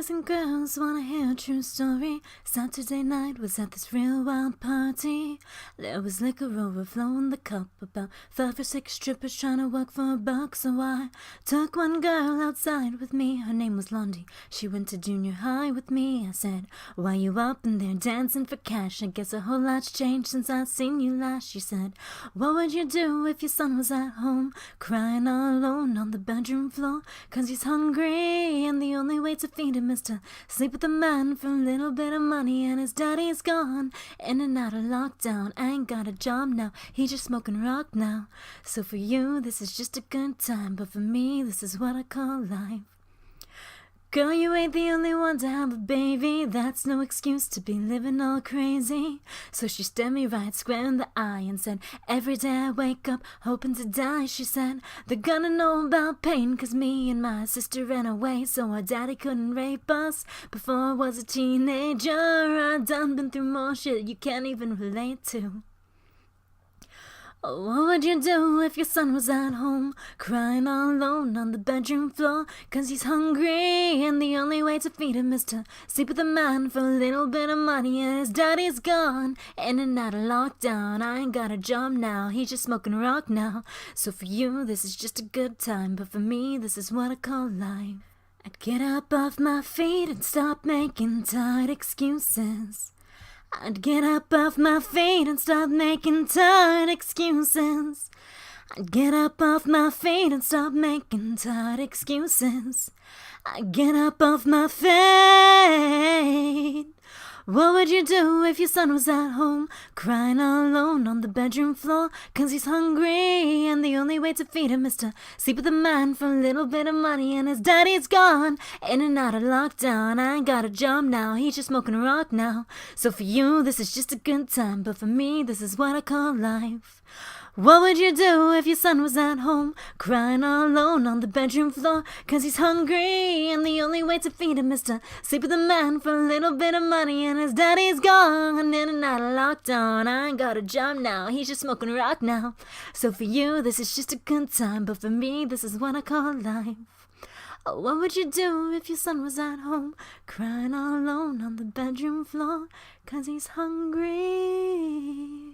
boys and girls wanna hear a true story. Saturday night was at this real wild party. There was liquor overflowing the cup. About 5 or 6 strippers trying to work for $1. So I took one girl outside with me. Her name was Blondie. She went to junior high with me. I said, why you up in there dancing for cash? I guess a whole lot's changed since I seen you last. She said, what would you do if your son was at home crying all alone on the bedroom floor? 'Cause he's hungry and the only way to feed him is to sleep with a man for a little bit of money. And his daddy's gone in and out of lockdown. I ain't got a job now, he's just smoking rock now. So for you this is just a good time, but for me this is what I call life. Girl, you ain't the only one to have a baby. That's no excuse to be living all crazy. So she stared me right square in the eye and said, every day I wake up hoping to die. She said, they're gonna know about pain 'cause me and my sister ran away so our daddy couldn't rape us before I was a teenager. I done been through more shit you can't even relate to. Oh, what would you do if your son was at home crying all alone on the bedroom floor? 'Cause he's hungry and the only way to feed him is to sleep with a man for a little bit of money. And his daddy's gone in and out of lockdown. I ain't got a job now, he's just smoking rock now. So for you this is just a good time, but for me this is what I call life. I'd get up off my feet and stop making tired excuses. I'd get up off my feet and stop making tired excuses. I'd get up off my feet and stop making tired excuses. I'd get up off my feet. What would you do if your son was at home crying all alone on the bedroom floor? 'Cause he's hungry and the only way to feed him is to sleep with a man for a little bit of money. And his daddy's gone in and out of lockdown. I ain't got a job now, he's just smoking rock now. So for you this is just a good time, but for me this is what I call life. What would you do if your son was at home crying all alone on the bedroom floor? 'Cause he's hungry and the only way to feed him is to sleep with a man for a little bit of money. And his daddy's gone in and out of lockdown. I ain't got a job now, he's just smoking rock now. So for you this is just a good time, but for me this is what I call life. Oh, what would you do if your son was at home crying all alone on the bedroom floor? 'Cause he's hungry.